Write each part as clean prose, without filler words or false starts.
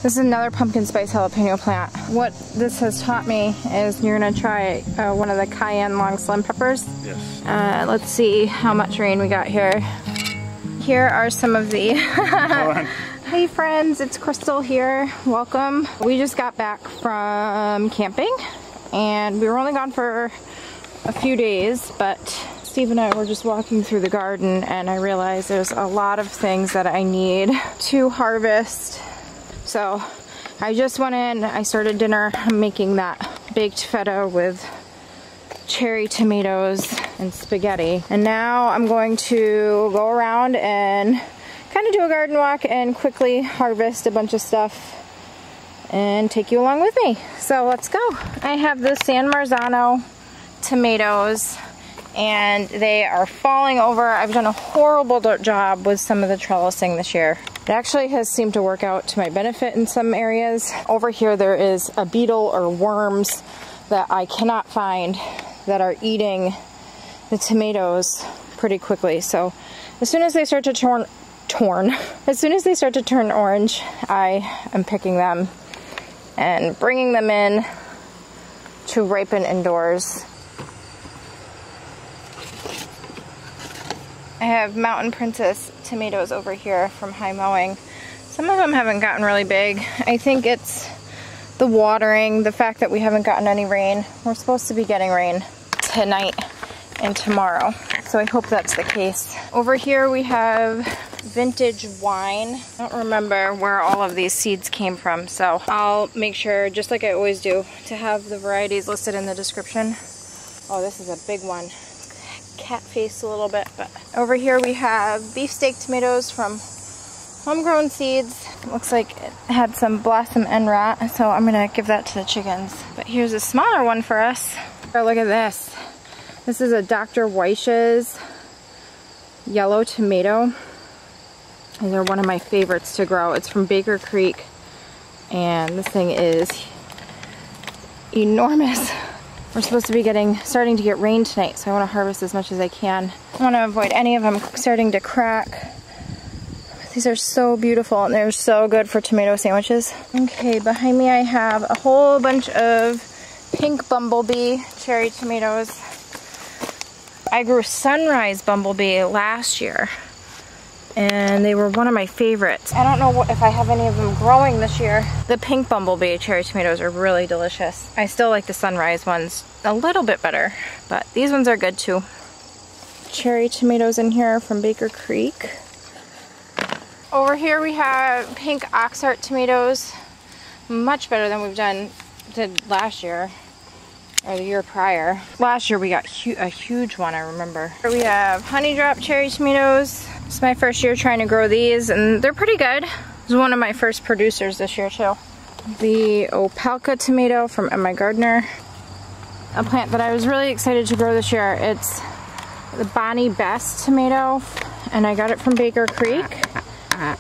This is another pumpkin spice jalapeno plant. What this has taught me is you're gonna try one of the cayenne long slim peppers. Yes. Let's see how much rain we got here. Here are some of the... Hey friends, it's Crystal here. Welcome. We just got back from camping and we were only gone for a few days, but Steve and I were just walking through the garden and I realized there's a lot of things that I need to harvest. So I just went in, I started dinner. I'm making that baked feta with cherry tomatoes and spaghetti. And now I'm going to go around and kind of do a garden walk and quickly harvest a bunch of stuff and take you along with me. So let's go. I have the San Marzano tomatoes and they are falling over. I've done a horrible job with some of the trellising this year. It actually has seemed to work out to my benefit in some areas. Over here there is a beetle or worms that I cannot find that are eating the tomatoes pretty quickly. So as soon as they start to turn orange, I am picking them and bringing them in to ripen indoors. I have Mountain Princess tomatoes over here from Mowing. Some of them haven't gotten really big. I think it's the watering, the fact that we haven't gotten any rain. We're supposed to be getting rain tonight and tomorrow, so I hope that's the case. Over here we have vintage wine. I don't remember where all of these seeds came from, so I'll make sure, just like I always do, to have the varieties listed in the description. Oh, this is a big one. Cat face a little bit, but over here we have beefsteak tomatoes from Homegrown seeds. Looks like it had some blossom end rot, so I'm gonna give that to the chickens. But here's a smaller one for us. Oh, look at this. This is a Dr. Wyches yellow tomato. These are one of my favorites to grow. It's from Baker Creek, and this thing is enormous. We're supposed to be starting to get rain tonight, so I want to harvest as much as I can. I want to avoid any of them starting to crack. These are so beautiful and they're so good for tomato sandwiches. Okay, behind me I have a whole bunch of pink Bumblebee cherry tomatoes. I grew Sunrise Bumblebee last year and they were one of my favorites. I don't know if I have any of them growing this year. The pink Bumblebee cherry tomatoes are really delicious. I still like the Sunrise ones a little bit better, but these ones are good too. Cherry tomatoes in here from Baker Creek. Over here we have pink Oxheart tomatoes. Much better than we've did last year, or the year prior. Last year we got a huge one, I remember. Here we have honey drop cherry tomatoes. It's my first year trying to grow these, and they're pretty good. This is one of my first producers this year too. The Opalka tomato from MIgardener. A plant that I was really excited to grow this year. It's the Bonnie Best tomato, and I got it from Baker Creek.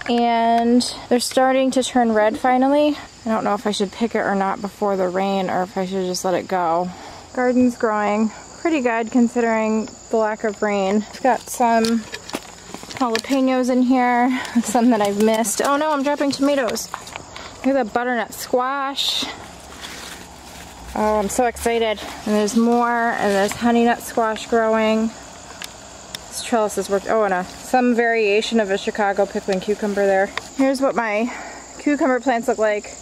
And they're starting to turn red finally. I don't know if I should pick it or not before the rain, or if I should just let it go. Garden's growing pretty good considering the lack of rain. I've got some jalapenos in here, some that I've missed. Oh no, I'm dropping tomatoes. Look at the butternut squash. Oh, I'm so excited. And there's more, and there's honey nut squash growing. This trellis has worked. Oh, and some variation of a Chicago pickling cucumber there. Here's what my cucumber plants look like.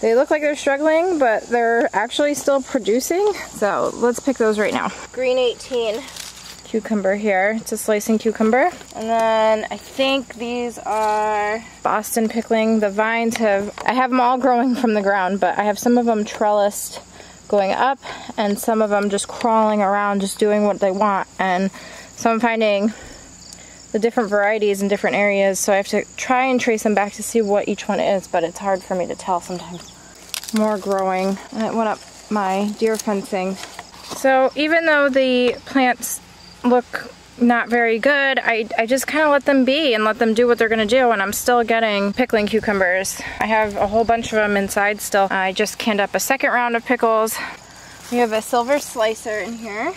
They look like they're struggling, but they're actually still producing. So let's pick those right now. Green 18 cucumber here. It's a slicing cucumber. And then I think these are Boston pickling. The vines I have them all growing from the ground, but I have some of them trellised going up and some of them just crawling around, just doing what they want. And so I'm finding the different varieties in different areas, so I have to try and trace them back to see what each one is, but it's hard for me to tell sometimes. More growing, and it went up my deer fencing. So even though the plants look not very good, I just kind of let them be and let them do what they're gonna do, and I'm still getting pickling cucumbers. I have a whole bunch of them inside still. I just canned up a second round of pickles. We have a silver slicer in here.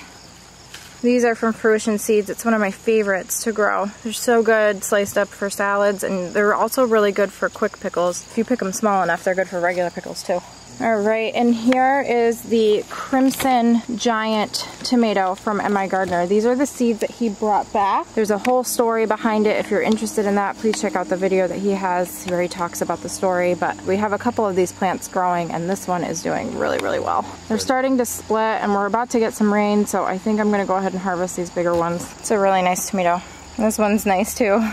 These are from Fruition Seeds. It's one of my favorites to grow. They're so good sliced up for salads, and they're also really good for quick pickles. If you pick them small enough, they're good for regular pickles too. Alright, and here is the Crimson Giant tomato from MIgardener. These are the seeds that he brought back. There's a whole story behind it. If you're interested in that, please check out the video that he has where he talks about the story. But we have a couple of these plants growing, and this one is doing really, really well. They're starting to split, and we're about to get some rain, so I think I'm going to go ahead and harvest these bigger ones. It's a really nice tomato. This one's nice too.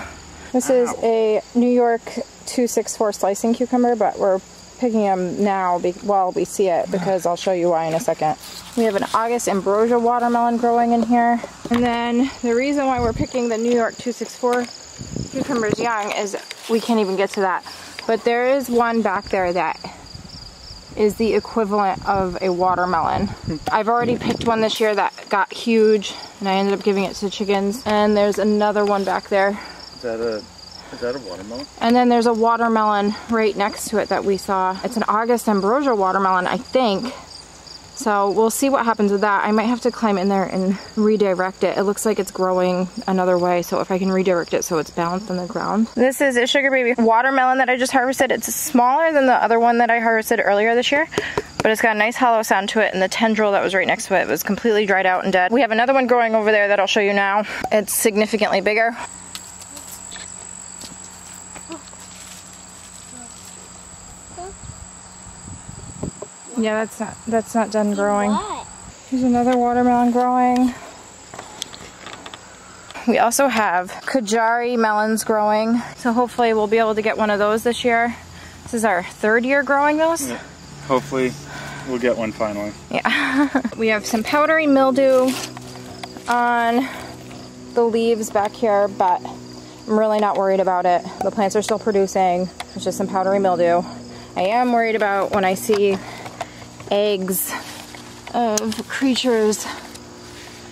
This is a New York 264 slicing cucumber, but we're picking them now while we see it, because I'll show you why in a second. We have an August Ambrosia watermelon growing in here. And then the reason why we're picking the New York 264 cucumbers young is we can't even get to that. But there is one back there that is the equivalent of a watermelon. I've already picked one this year that got huge, and I ended up giving it to chickens. And there's another one back there. Is that a watermelon? And then there's a watermelon right next to it that we saw. It's an August Ambrosia watermelon, I think. So we'll see what happens with that. I might have to climb in there and redirect it. It looks like it's growing another way, so if I can redirect it so it's balanced on the ground. This is a Sugar Baby watermelon that I just harvested. It's smaller than the other one that I harvested earlier this year, but it's got a nice hollow sound to it, and the tendril that was right next to it was completely dried out and dead. We have another one growing over there that I'll show you now. It's significantly bigger. Yeah, that's not done growing. There's another watermelon growing. We also have Kajari melons growing, so hopefully we'll be able to get one of those this year. This is our third year growing those. Yeah. Hopefully we'll get one finally. Yeah. We have some powdery mildew on the leaves back here, but I'm really not worried about it. The plants are still producing. It's just some powdery mildew. I am worried about when I see eggs of creatures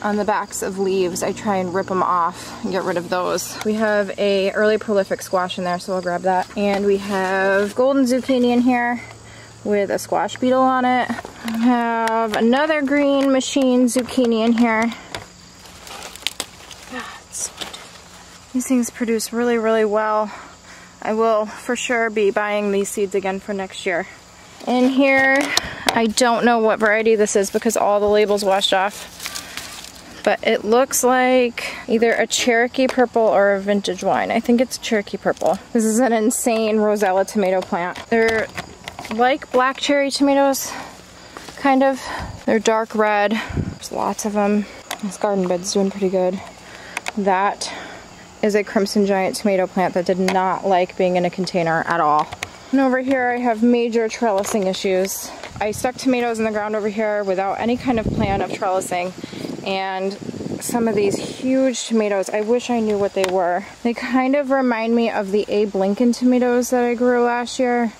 on the backs of leaves. I try and rip them off and get rid of those. We have a early prolific squash in there, so we'll grab that. And we have golden zucchini in here with a squash beetle on it. We have another green machine zucchini in here. These things produce really, really well. I will for sure be buying these seeds again for next year. In here, I don't know what variety this is because all the labels washed off, but it looks like either a Cherokee purple or a vintage wine. I think it's Cherokee purple. This is an insane Rosella tomato plant. They're like black cherry tomatoes, kind of. They're dark red. There's lots of them. This garden bed's doing pretty good. That is a Crimson Giant tomato plant that did not like being in a container at all. And over here I have major trellising issues. I stuck tomatoes in the ground over here without any kind of plan of trellising, and some of these huge tomatoes, I wish I knew what they were. They kind of remind me of the Abe Lincoln tomatoes that I grew last year,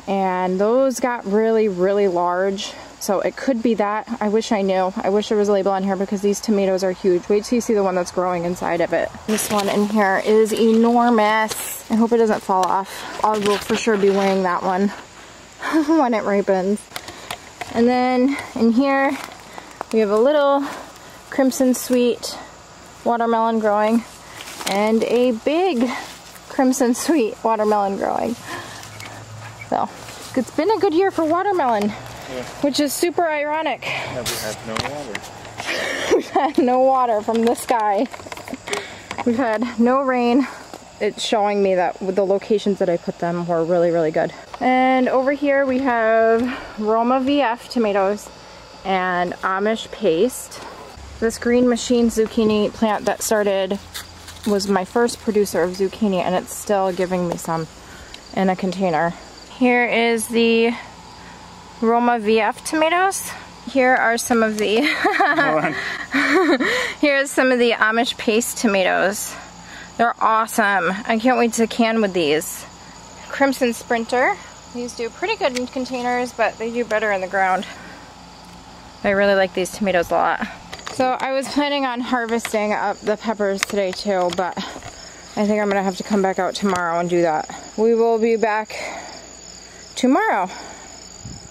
and those got really, really large. So it could be that. I wish I knew. I wish there was a label on here because these tomatoes are huge. Wait till you see the one that's growing inside of it. This one in here is enormous. I hope it doesn't fall off. I will for sure be weighing that one when it ripens. And then in here we have a little Crimson Sweet watermelon growing and a big Crimson Sweet watermelon growing. So it's been a good year for watermelon. Yeah. Which is super ironic. Yeah, we had no water. We've had no water from the sky. We've had no rain. It's showing me that the locations that I put them were really, really good. And over here we have Roma VF tomatoes and Amish paste. This green machine zucchini plant that started was my first producer of zucchini, and it's still giving me some in a container. Here is the Roma VF tomatoes. Here are some of the here's some of the Amish paste tomatoes. They're awesome. I can't wait to can with these. Crimson Sprinter. These do pretty good in containers, but they do better in the ground. I really like these tomatoes a lot. So I was planning on harvesting up the peppers today too, but I think I'm gonna have to come back out tomorrow and do that. We will be back tomorrow.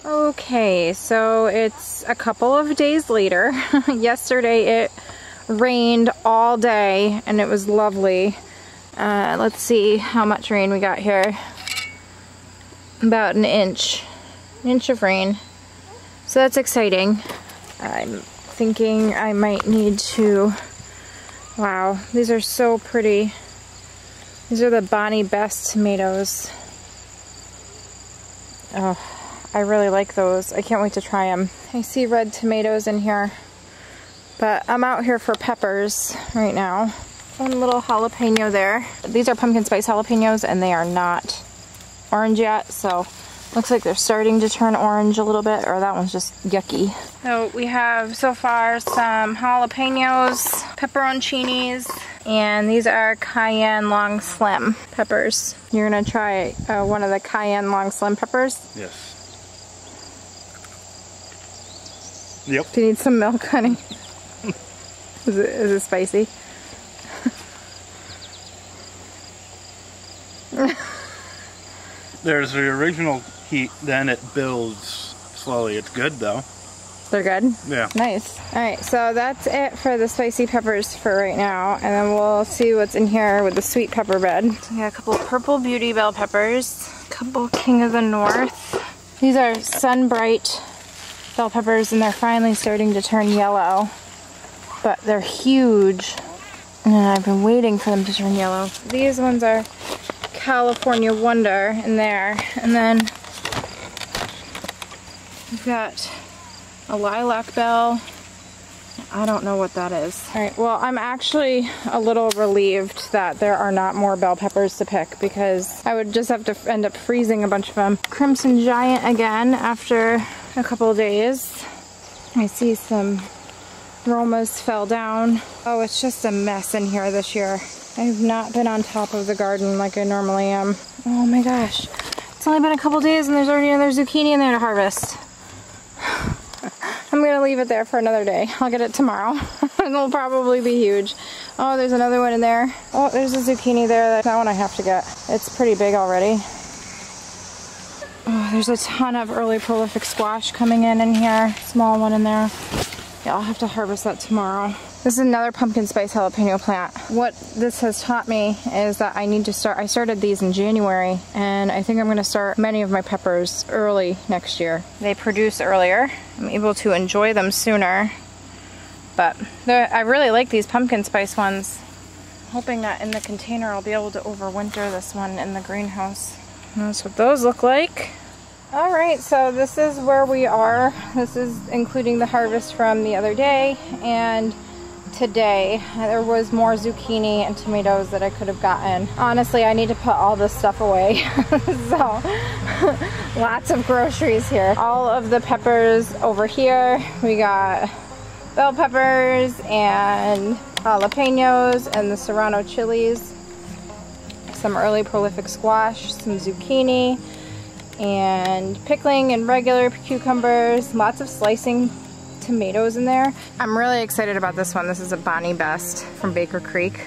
Okay, so it's a couple of days later. Yesterday it rained all day and it was lovely. Let's see how much rain we got here. About an inch of rain. So that's exciting. I'm thinking I might need to, wow, these are so pretty. These are the Bonnie Best tomatoes. Oh, I really like those. I can't wait to try them. I see red tomatoes in here, but I'm out here for peppers right now. One little jalapeno there. These are pumpkin spice jalapenos and they are not orange yet, so looks like they're starting to turn orange a little bit, or that one's just yucky. So we have so far some jalapenos, pepperoncinis, and these are cayenne long slim peppers. You're gonna try one of the cayenne long slim peppers? Yes. Yep. Do you need some milk, honey? Is it spicy? There's the original heat, then it builds slowly. It's good though. They're good? Yeah. Nice. Alright, so that's it for the spicy peppers for right now, and then we'll see what's in here with the sweet pepper bed. So we got a couple purple beauty bell peppers, a couple King of the North. These are Sunbright bell peppers and they're finally starting to turn yellow, but they're huge and I've been waiting for them to turn yellow. These ones are California Wonder in there, and then we've got a lilac bell. I don't know what that is. Alright, well, I'm actually a little relieved that there are not more bell peppers to pick, because I would just have to end up freezing a bunch of them. Crimson Giant again after a couple of days. I see some Romas fell down. Oh, it's just a mess in here this year. I've not been on top of the garden like I normally am. Oh my gosh. It's only been a couple days and there's already another zucchini in there to harvest. I'm gonna leave it there for another day. I'll get it tomorrow. It'll probably be huge. Oh, there's another one in there. Oh, there's a zucchini there. That one I have to get. It's pretty big already. Oh, there's a ton of early prolific squash coming in here. Small one in there. Yeah, I'll have to harvest that tomorrow. This is another pumpkin spice jalapeno plant. What this has taught me is that I need to start, I started these in January, and I think I'm gonna start many of my peppers early next year. They produce earlier. I'm able to enjoy them sooner, but I really like these pumpkin spice ones. I'm hoping that in the container I'll be able to overwinter this one in the greenhouse. And that's what those look like. Alright, so this is where we are. This is including the harvest from the other day, and today there was more zucchini and tomatoes that I could have gotten. Honestly, I need to put all this stuff away. So lots of groceries here. All of the peppers over here. We got bell peppers and jalapenos and the serrano chilies, some early prolific squash, some zucchini, and pickling and regular cucumbers, lots of slicing tomatoes in there. I'm really excited about this one. This is a Bonnie Best from Baker Creek.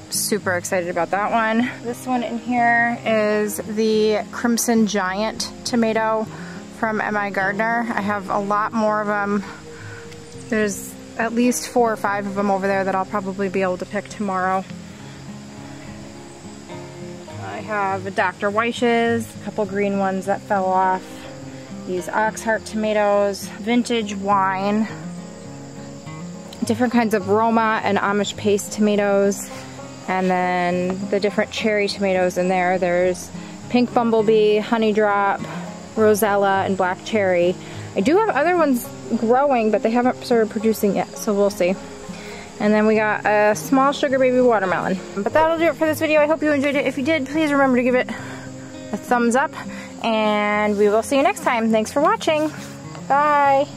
Super excited about that one. This one in here is the Crimson Giant tomato from MIgardener. I have a lot more of them. There's at least 4 or 5 of them over there that I'll probably be able to pick tomorrow. I have a Dr. Wyches, a couple green ones that fell off. These Oxheart tomatoes, vintage wine, different kinds of Roma and Amish paste tomatoes, and then the different cherry tomatoes in there. There's pink Bumblebee, honey drop, rosella, and black cherry. I do have other ones growing, but they haven't started producing yet, so we'll see. And then we got a small sugar baby watermelon. But that'll do it for this video. I hope you enjoyed it. If you did, please remember to give it a thumbs up, and we will see you next time. Thanks for watching. Bye.